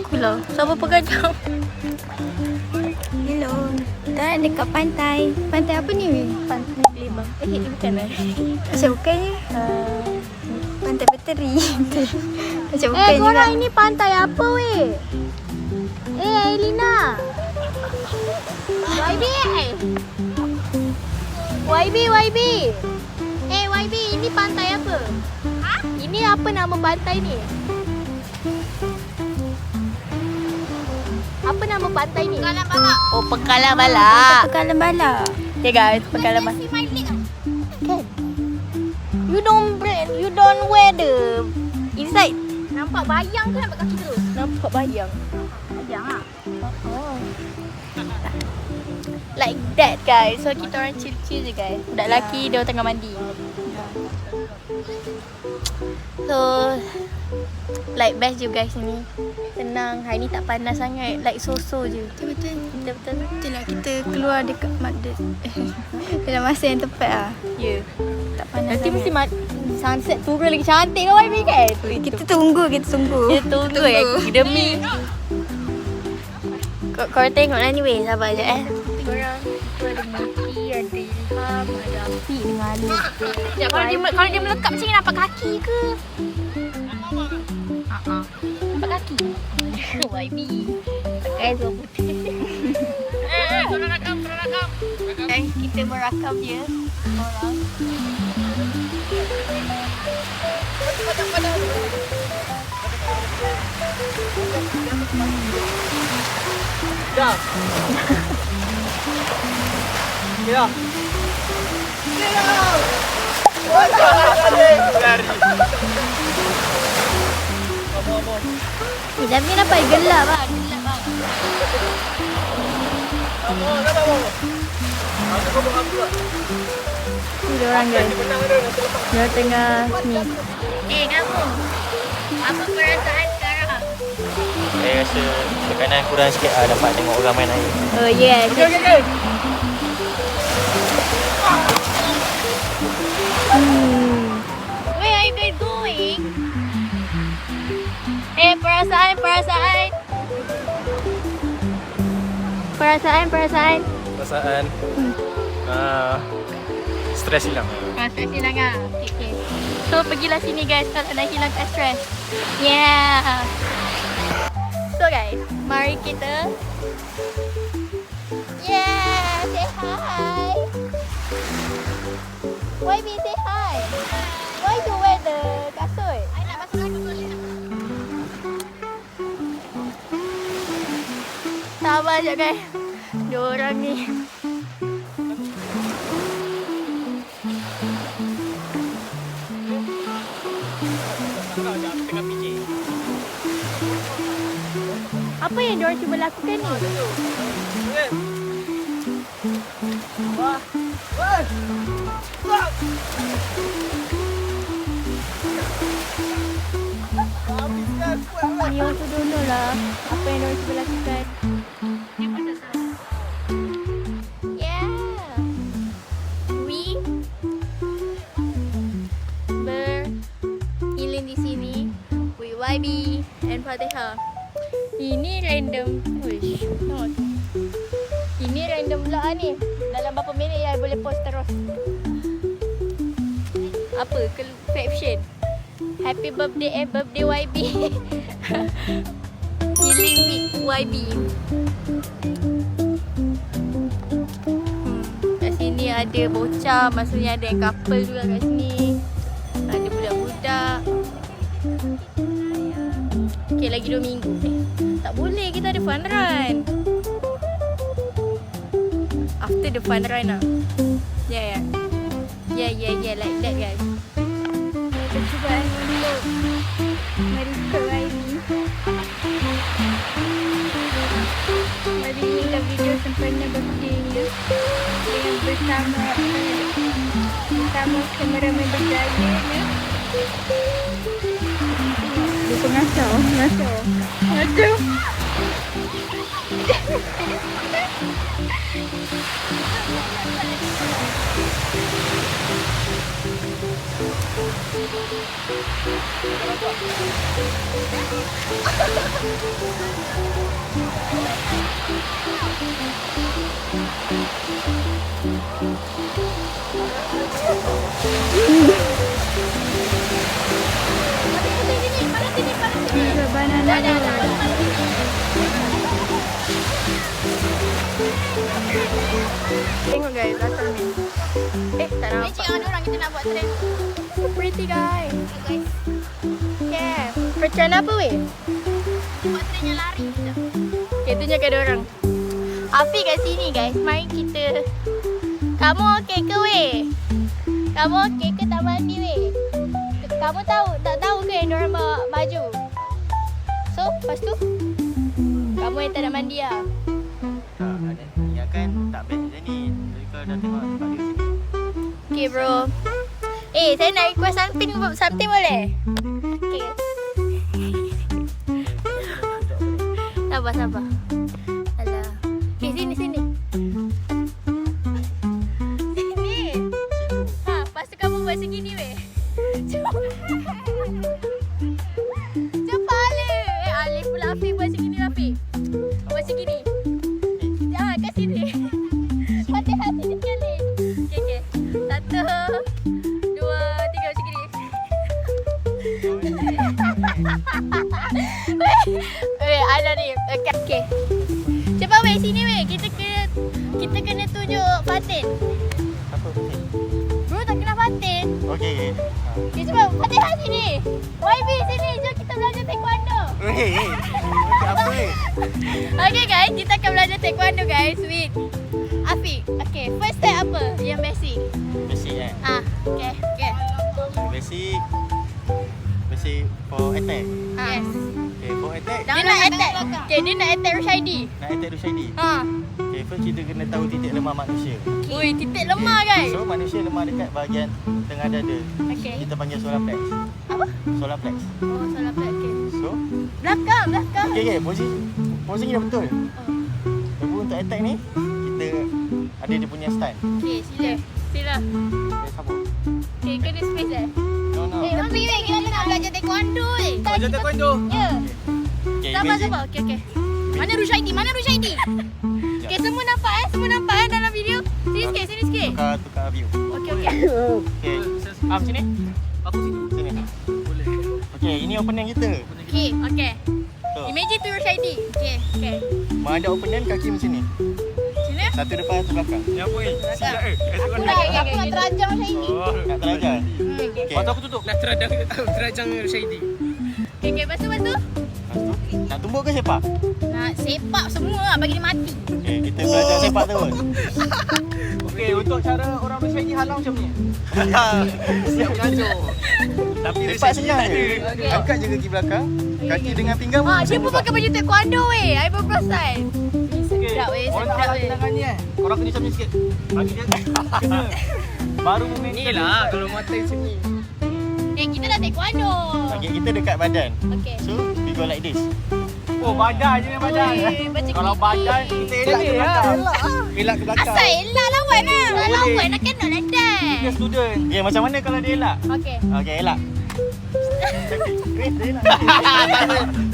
pula. Siapa pegadang? Hello. Kita dekat pantai. Pantai apa ni? Pantai Kelibang. Bukan lah. Macam bukannya. Pantai Peteri. Macam bukan juga. Korang ini pantai apa weh? Elina. YB. YB. YB, ini pantai apa? Ini apa nama pantai ni? Apa nama pantai ni? Pekalan Bala. Oh, Pekalan Bala. Pekalan Bala. Okay guys, Pekalan Bala. Kan? You don't wear the inside. Nampak bayang ke nampak kaki terus? Nampak bayang. Bayang ah. Oh. Like that guys. So kita orang chill-chill je guys. Budak lelaki dia tengah mandi. So like best je guys ni. Tenang, hari ni tak panas sangat. Like so-so je. Betul. Betul lah, kita keluar dekat dalam masa yang tepat lah. Ya. Tak panas Nanti sangat. mesti sunset turun lagi cantik kan YB kan? Kita tunggu. Kita tunggu ya. Demi Korang tengok lah ni weh. Sabar je Korang tu ada Mati, ada Ilham, ada Afiq dengan Ali. Kalau dia melekat macam ni nampak kaki ke? Nampak kaki? YB pakai semua putih. Korang rakam. Guys, kita merakam je orang. Ya. Ya. Tapi kenapa gelap lah? Ni dia orang guys. Dia tengah ni. Kamu. Apa perasaan sekarang? Saya rasa tekanan kurang sikit lah dapat tengok orang main air. Oh yeah. Where are you guys going? Perasaan. Stres hilang. Stres hilang lah. Okay. So pergilah sini guys kalau nak hilangkan stres. Yeah. So guys, mari kita say hi. YB say hi. Why you wear the kasut? I nak masuk lagi toilet. Sabar je guys. Diorang ni apa yang diorang cuba lakukan ni? Ni orang tu dulu lah. Apa yang diorang cuba lakukan? Yeah. We berhealing di sini with YB and Fatihah. Ini random. Wish. Ini random vlog lah ni. Dalam berapa minit ya boleh post terus. Apa? Caption. Happy birthday YB. Healing with YB. Kat sini ada bocah, maksudnya ada yang couple juga kat sini. Ada budak-budak. Okay, lagi 2 minggu. Tak boleh, kita ada fun run. After the fun run lah. Yeah, like that guys. Percubaan untuk merecord YB. YB inilah video sempena birthday-nya dengan bersama kameraman berjaya ya. Dia pengacau. Banana dulu. Tengok guys, datang ni. Tak nampak. Magic ada orang kita nak buat trend. So pretty guys. Guys, Yeah. Percaya apa weh? buat trend yang lari kita. Okay, tunjukkan dia orang. Afi kat sini guys. Mari kita. Kamu okey ke weh? Kamu okey ke tak mandi weh? Kamu tak tahu ke yang diorang bawa baju? So, lepas tu? Kamu yang tak nak mandi lah. Tak ada. Ya kan tak best macam ni. Jadi kalau dah tengok tempat dia sini. Okay bro. Saya nak request something boleh? Okay. Sabar. Alah. Okay, sini. Sini. Lepas tu kamu buat segini weh. Cepat Alif. Alif pula Afiq buat segini Afiq. Buat segini. Kat sini. Fatihah sini sekali. Okay. 1, 2, 3 macam gini. Ada ni. Okay. Cepat weh sini weh. Kita kena tunjuk Fatin. Apa penting? Bro tak kena Fatin. Okey. Okay, cepat Fatihah sini. YB sini. Jom kita belajar taekwondo. Okey. Apa ni? Okay guys, kita akan belajar taekwondo guys with Afiq. Okay, first step apa? Yang basic. Basic kan? Okay. Basic for attack. Yes. Okay, for attack. Dia nak attack. Okay, dia nak attack Rushaidi. Nak attack Rushaidi. Okay, first kita kena tahu titik lemah manusia. Ui, titik lemah guys. So, manusia lemah dekat bahagian tengah dada. Okay. Kita panggil solar plex. Apa? Solar plex. Oh, salah pula. Okay. So, Belakang. okay, posisi ni dah betul. Lepas untuk attack ni, kita ada dia punya stand. Okay, sila. Okay, sambung. Okay, kena space No. Tapi weh, kita nak belajar taekwondo Belajar taekwondo? Ya. Okay, Sabar. imagine. Okay. Mana Rushaidi? Okay, semua nampak dalam video. Sini sikit. Tukar view. Okay. Okay, sini. Aku sini. Boleh. Okay, ini opponent kita. Okay. So, Imagine tu Rushaidi. Okay. menghadap opponent kaki macam ni. Sini. Satu depan, satu belakang. Ni apa ni? Silap Aku nak terajang Rushaidi. Nak terajar. Okay. Okay. Waktu aku tutup. Nak terajang Rushaidi. Okay, lepas tu. Lepas tu, nak tumbuk ke sepak? Nak sepak semua lah, bagi dia mati. Okay, kita belajar sepak terus. Okey, untuk cara orang Rushaidi halau macam ni. Siap menghancur. Tapi Sepak senang je. Okay. Angkat je kaki belakang. Kaki dengan pinggang pun Dia pun pakai baju taekwondo weh. I pun perasan. Sedap weh. Orang nak halau tendangan ni korang kena macam ni sikit. Bagi dia. Kena. Baru momentum. Ni lah kalau mata macam ni. Kita dah taekwondo. Okay, kita dekat badan. Okay. So, we go like this. Oh, badan je badan. Macam Kalau gini. badan kita elak ke belakang. Elak ke belakang. Asal elak lawan lah. Boleh. Lawan nak kena lah dah. Dia student. Okay, macam mana kalau dia elak? Okay. Okay, elak. Dia elak.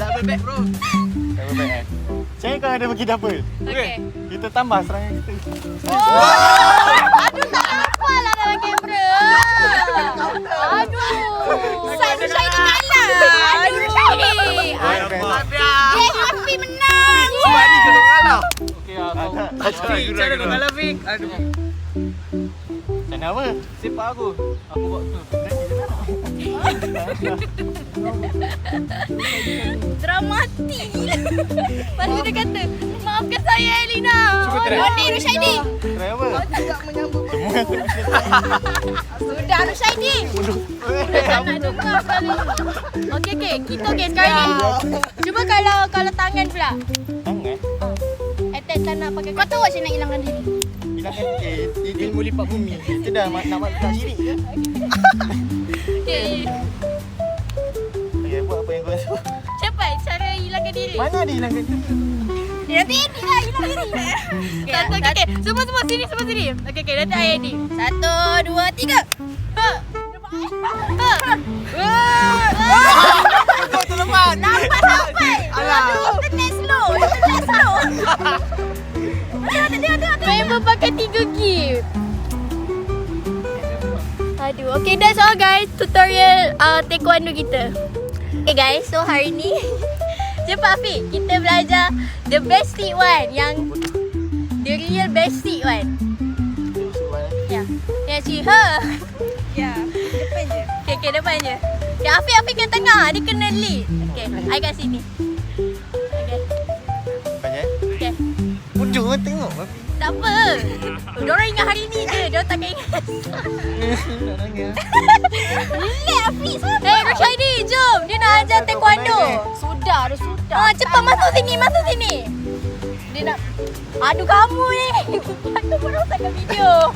Tak bebek bro. Tak apa-apa kan? Saya kalau ada bagi double. Okay. Kita tambah serangan kita. Aduh, tak nampak lah dalam kamera. Aduh. Saya kalah. Aduh, Rushaidi. Afi menang. Sebab ni kena kalah. Okey, Tak Fik, cara kau kalah Fik. Aduh. Tak nak apa? Sepak aku. Aku buat tu. Dramatik gila. Lepas tu dia kata, maafkan saya Elina. Cuba try. Roni Rushaidi. Try apa? Semua aku nak Sudah Rushaidi. Tak nak dengar sekali. Okey. Kita sekarang ni. Cuba kalau tangan pula. Tangan? Attack tak nak pakai. Kau tahu macam nak hilangkan diri. Hilangkan Ilmu lipat bumi. Kita dah nak tak syirik ke? Okay. Okay, buat apa yang kau rasa. Cepat cara hilangkan diri. Mana ada hilangkan diri? Nanti edit lah hilang diri. Okay. Semua sini. Okay, nanti I edit. 1, 2, 3. Internet slow. Internet slow. Tengok. Member pakai 3 gig. Aduh, okay, that's all guys. Tutorial taekwondo kita. Okay guys, so hari ni cepat Afiq, kita belajar the basic one, yang the real basic one. Ya, yang ciha. Ya, depan je. Okay, depan je. Okay, Afiq ke tengah, dia kena lead. Okay, I kat sini. Okay, Banyak. okay. Bodoh kan tengok. Tak apa. Diorang ingat hari ni je, diorang takkan ingat. Nak nangis. Relax Afiq, sabar. Rushaidi, jom. Dia nak ajar taekwondo. Sudah. Cepat masuk sini. Dia nak... Aduh, kamu ni. Aku pun rosakkan video.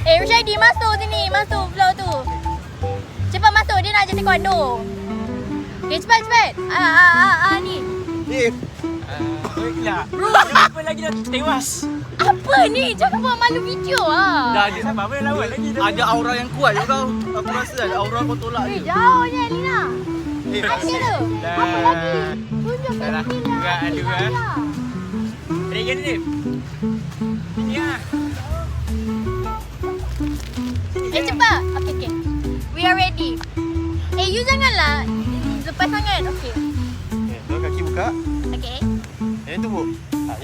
Rushaidi, masuk sini. Masuk vlog tu. Cepat masuk, dia nak ajar taekwondo. Okay, cepat. Ni. Bro, kenapa lagi dah tewas? Apa ni? Jangan buat malu video lah. Dah ada sabar, boleh lawan lagi. Ada aura yang kuat je kau. Aku rasa ada aura kau tolak je. Jauhnya Lina. Ada tu. Apa lagi? Tunjuk kat Dah, sini lah. ada juga. Ready ni. Sini lah. Cepat. Okay. We are ready. You janganlah lepas tangan. Okay. Dua kaki buka. Okay. Yang tu buk.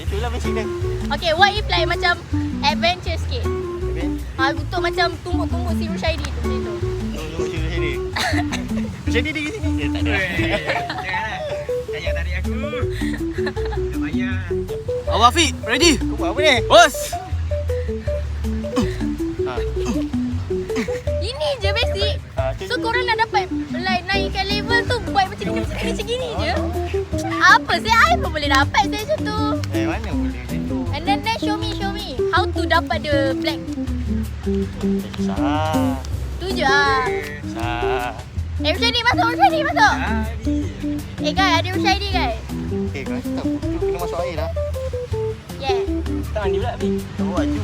Itulah basic dia. Okay, what if like macam adventure sikit? Habis. Untuk macam tumbuk-tumbuk si Rushaidi tu macam tu. Tunggu cerita sini. Jadi dia sini. Tak ada. Janganlah. Jangan tarik aku. Tak payah. Awak Afiq, ready? Kau buat apa ni? Bos. Ini je basic. So korang nak dapat like naikkan level tu buat macam gini je. Apa sih? I pun boleh dapat saya macam tu. Mana boleh macam tu? And then show me how to dapat the black. Susah. Tu je lah. Susah. Rushaidi masuk. Guys, ada Rushaidi guys. Kau cakap tu kena masuk air dah. Yeah. Tak mandi pula Afiq. Tak buat laju.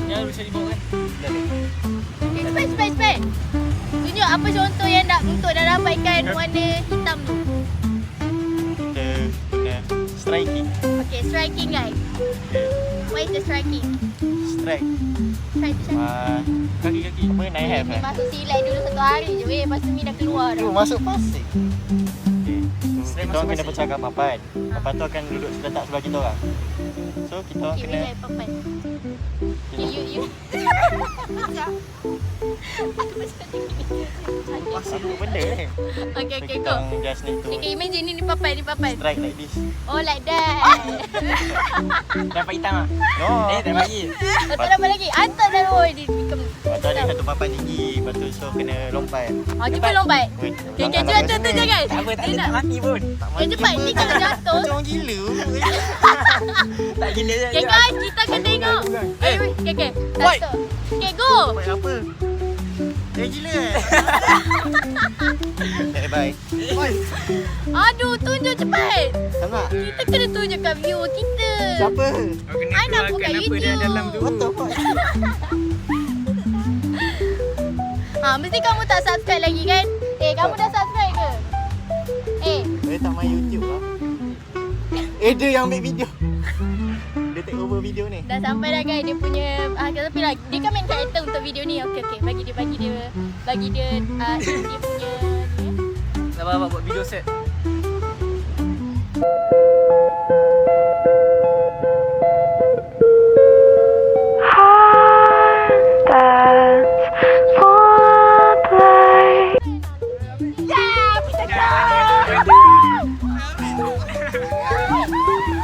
Jangan bisa dibawa kan? Okay, cepat. Tunjuk apa contoh yang untuk dah dapatkan warna hitam tu. Kita kena striking. Okay, striking guys. What is the striking? Strike. Strike tu macam Kaki-kaki. Apa naik have ni masuk silat dulu 1 hari je weh. Lepas tu ni dah keluar dah. Tu masuk pasik. Strike Kita orang kena masuk pecahkan papan. Papan tu akan duduk letak sebelah kita orang. So kita orang Okay, kena wait, papan. Okay, you. Aku macam ni. pasang tu benda ni. Okay, So, kita go. orang just need to Okay, imagine ni papan. strike like this. Oh, like that. Dapat hitam lah. No. Tak bagi. Betul apa lagi? Antar dah roh dia. Lepas tu ada satu papan tinggi. Lepas tu so kena lompat. Cuba lompat. Wait, Okay, jangan tu je guys. Tak apa, tak Dia ada nak- tak mati pun. Tak Okay, cepat. Ni kalau jatuh. Macam orang gila. Tak gila je. Okay guys, kita akan tengok. Okay. Wait. Satu. Okay, go. Buat apa? Gila bye. Aduh, tunjuk cepat. Sama. Kita kena tunjukkan viewer kita. Siapa? Kau kena I nak buka keluarkan apa YouTube. dia dalam tu. What the fuck? Mesti kamu tak subscribe lagi kan? Kamu dah subscribe ke? Dia tak main YouTube lah. Dia yang ambil video. Dia take over video ni. Dah sampai dah guys dia punya tapi lah dia kan main karakter untuk video ni. Okay, bagi dia dia punya ni. Sabar buat video set.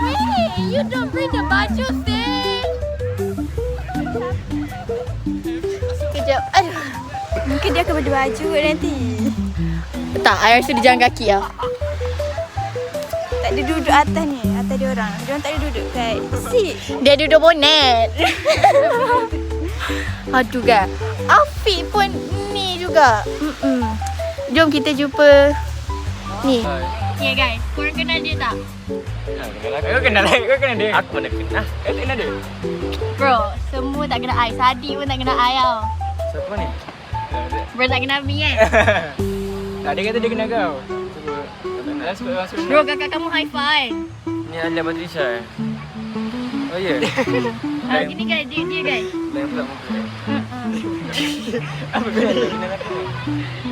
Wait, you don't bring the baju sis. Kejap. Aduh. Mungkin dia akan beli baju nanti. Tak, I rasa dia jalan kaki lah. Tak ada duduk atas ni, atas dia orang. Dia orang tak ada duduk kat seat. Dia duduk bonet. Aduh kan. Afiq pun ni juga. Jom kita jumpa ni. Okay guys, korang kenal dia tak? Kau kenal dia. Aku mana kenal. Kau tak kenal dia. Bro, semua tak kenal I. Sadi pun tak kenal I tau. Siapa ni? Bro tak kenal me kan? Tak, dia kata dia kenal kau. Cuba. Dah sebut orang suruh. Bro, kakak kamu high five. Ni Alia Batrisha. Oh ya. Gini guys, dia guys. Lain pula muka. Apa benda dia kenal aku?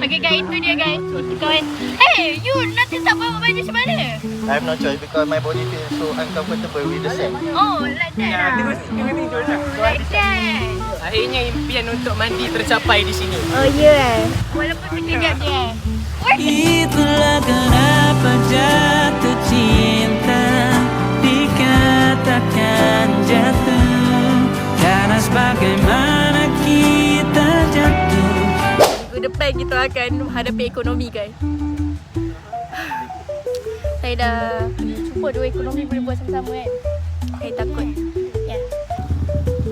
Okay guys, itu dia guys. Kawan. Hey, you nanti tak bawa baju macam mana? I have no choice because my body feels so uncomfortable with the sand. Oh, like that lah. Tengok tidur lah. Like that. Akhirnya impian untuk mandi tercapai di sini. Oh yeah. Walaupun sekejap je. Itulah kenapa jatuh cinta dikatakan jatuh, karena sebagaimana kita jatuh. Minggu depan kita akan menghadapi ekonomi guys. Saya dah cuba dua ekonomi boleh buat sama-sama kan. Saya takut. Ya.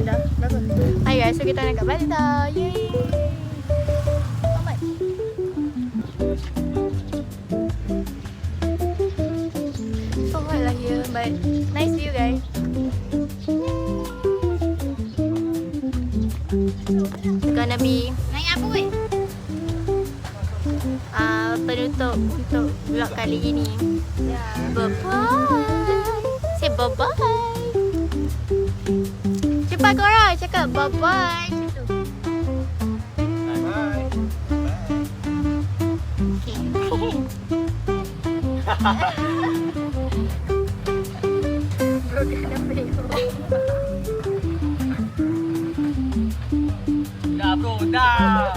Dah, bagus. Ayo guys, so kita nak kat balik dah. Yay. Selamat. So hot lah here, but nice view guys. It's gonna be Naik apa weh? penutup untuk vlog kali ini. Bye-bye. Say bye-bye. Cepat korang cakap bye-bye. Macam tu. Bye. Okay. Bro, kenapa you? Dah bro, dah.